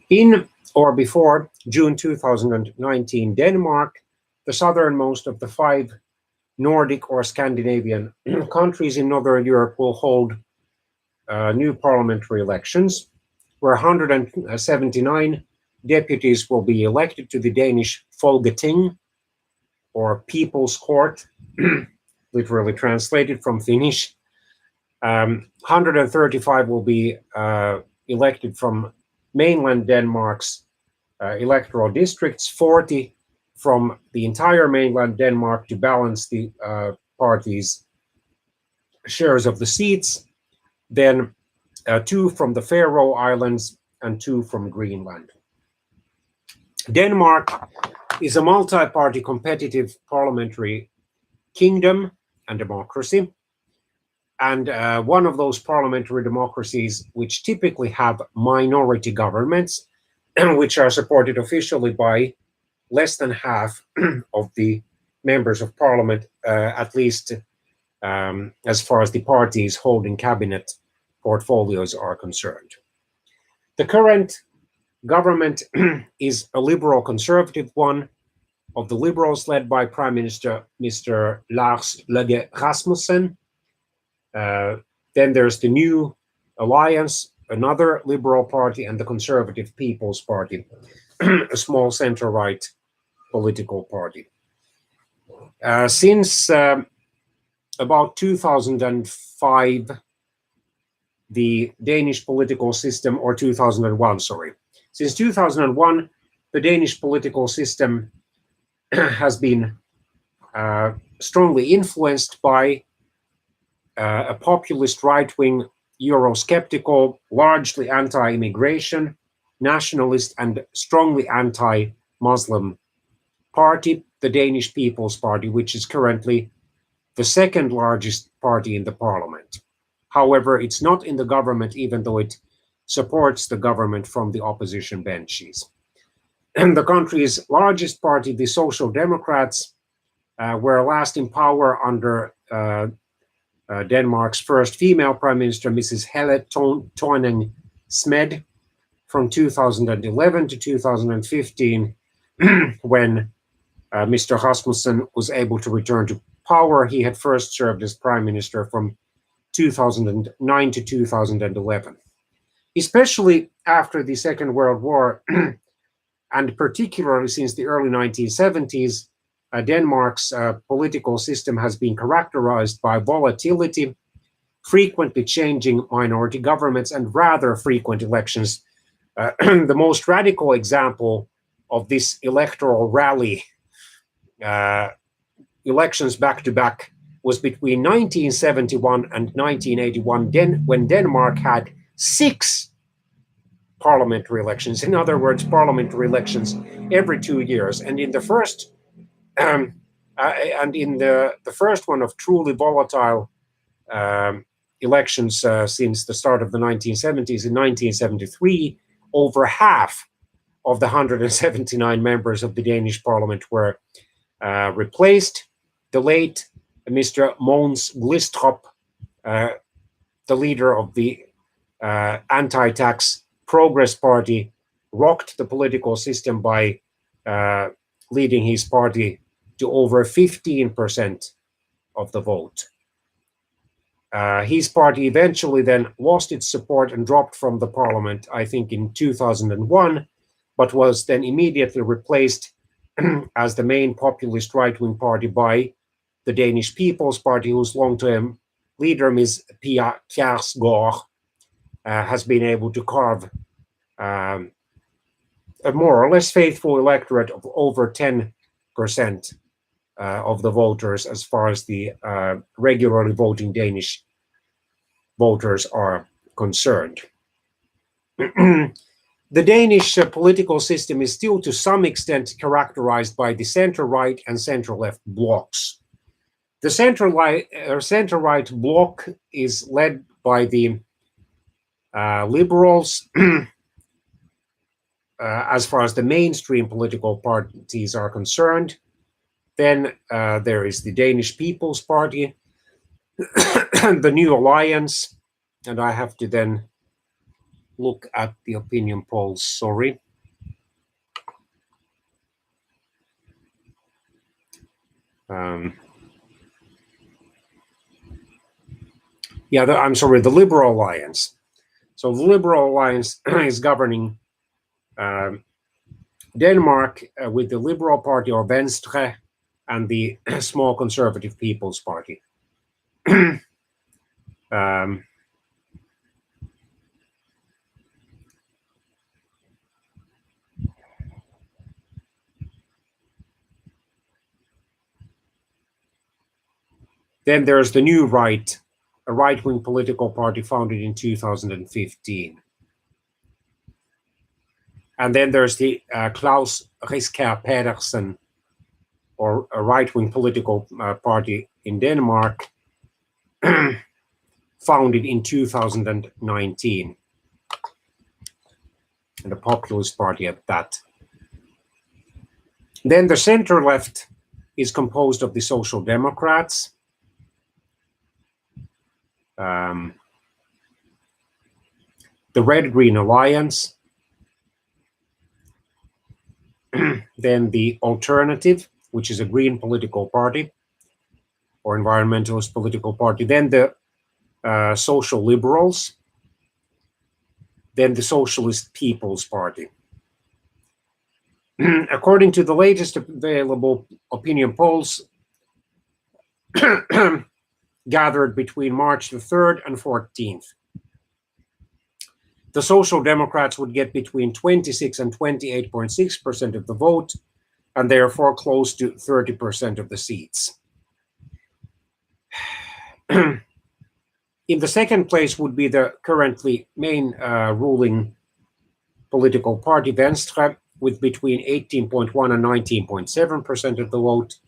In or before June 2019, Denmark, the southernmost of the 5 Nordic or Scandinavian countries in Northern Europe, will hold new parliamentary elections, where 179 deputies will be elected to the Danish Folketing, or People's Court, literally translated from Finnish. 135 will be elected from mainland Denmark's electoral districts, 40 from the entire mainland Denmark to balance the parties' shares of the seats, then 2 from the Faroe Islands and 2 from Greenland. Denmark is a multi-party competitive parliamentary kingdom and democracy, and one of those parliamentary democracies which typically have minority governments, which are supported officially by less than half of the members of parliament, at least as far as the parties holding cabinet portfolios are concerned. The current government is a liberal conservative one of the Liberals, led by Prime Minister Mr. Lars Løkke Rasmussen. Then there's the New Alliance, another liberal party, and the Conservative People's Party, a small center-right political party. Since about 2005, the Danish political system, or 2001, sorry. Since 2001, the Danish political system has been strongly influenced by a populist right-wing, Eurosceptical, largely anti-immigration, nationalist, and strongly anti-Muslim party, the Danish People's Party, which is currently the second largest party in the parliament. However, it's not in the government, even though it supports the government from the opposition benches. And the country's largest party, the Social Democrats, were last in power under Denmark's first female prime minister, Mrs. Helle Thorning-Schmidt, from 2011 to 2015, when Mr. Rasmussen was able to return to power. He had first served as prime minister from 2009 to 2011. Especially after the Second World War, and particularly since the early 1970s, Denmark's political system has been characterized by volatility, frequently changing minority governments, and rather frequent elections. The most radical example of this electoral rally, elections back-to-back, was between 1971 and 1981, when Denmark had 6 parliamentary elections. In other words, parliamentary elections every 2 years. And in the first the first one of truly volatile elections since the start of the 1970s, in 1973, over half of the 179 members of the Danish parliament were replaced. The late Mr. Mogens Glistrup, the leader of the anti-tax Progress Party, rocked the political system by leading his party to over 15% of the vote. His party eventually then lost its support and dropped from the parliament, I think in 2001, but was then immediately replaced as the main populist right-wing party by the Danish People's Party, whose long-term leader, Ms. Pia Kjærsgaard, has been able to carve a more or less faithful electorate of over 10% of the voters, as far as the regularly voting Danish voters are concerned. The Danish political system is still to some extent characterized by the center-right and center-left blocs. The center-right bloc is led by the Liberals, as far as the mainstream political parties are concerned. Then there is the Danish People's Party, the New Alliance, and I have to then look at the opinion polls. Sorry. I'm sorry, the Liberal Alliance. So the Liberal Alliance is governing Denmark with the Liberal Party, or Venstre, and the small Conservative People's Party. Then there's the New Right, a right-wing political party founded in 2015. And then there's the Klaus Riskær Pedersen, or a right-wing political party in Denmark, founded in 2019, and a populist party at that. Then the center-left is composed of the Social Democrats, the Red-Green Alliance, then the Alternative, which is a green political party or environmentalist political party, then the Social Liberals, then the Socialist People's Party. According to the latest available opinion polls gathered between March the 3rd and 14th, the Social Democrats would get between 26 and 28.6% of the vote, and therefore close to 30% of the seats. In the second place would be the currently main ruling political party, Venstre, with between 18.1 and 19.7% of the vote.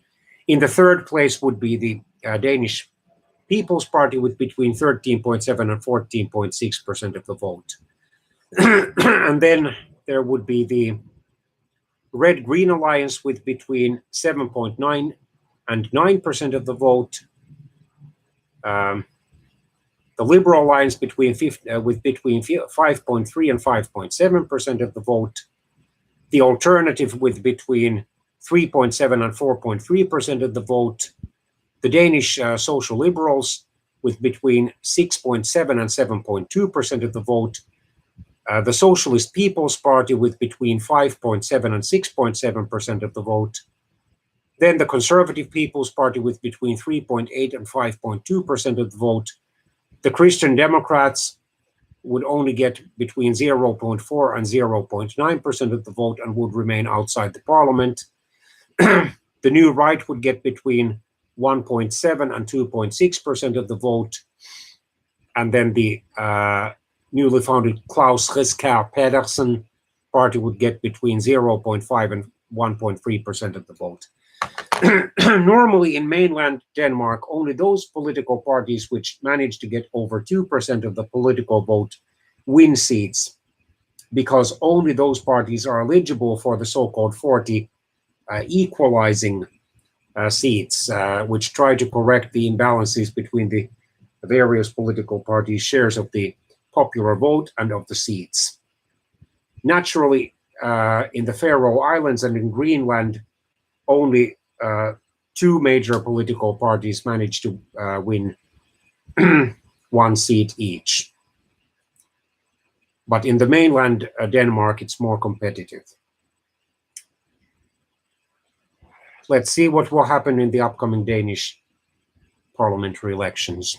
In the third place would be the Danish People's Party with between 13.7 and 14.6% of the vote. And then there would be the Red-Green Alliance with between 7.9 and 9% of the vote. The Liberal Alliance with between 5.3 and 5.7% of the vote. The Alternative with between 3.7 and 4.3% of the vote. The Danish Social Liberals with between 6.7 and 7.2% of the vote. The Socialist People's Party with between 5.7 and 6.7% of the vote. Then the Conservative People's Party with between 3.8 and 5.2% of the vote. The Christian Democrats would only get between 0.4 and 0.9% of the vote and would remain outside the parliament. The New Right would get between 1.7 and 2.6% of the vote. And then the newly founded Klaus Riskær Pedersen party would get between 0.5 and 1.3% of the vote. Normally in mainland Denmark, only those political parties which manage to get over 2% of the political vote win seats, because only those parties are eligible for the so-called 40 equalizing seats, which try to correct the imbalances between the various political parties' shares of the popular vote and of the seats. Naturally, in the Faroe Islands and in Greenland, only two major political parties managed to win one seat each. But in the mainland Denmark, it's more competitive. Let's see what will happen in the upcoming Danish parliamentary elections.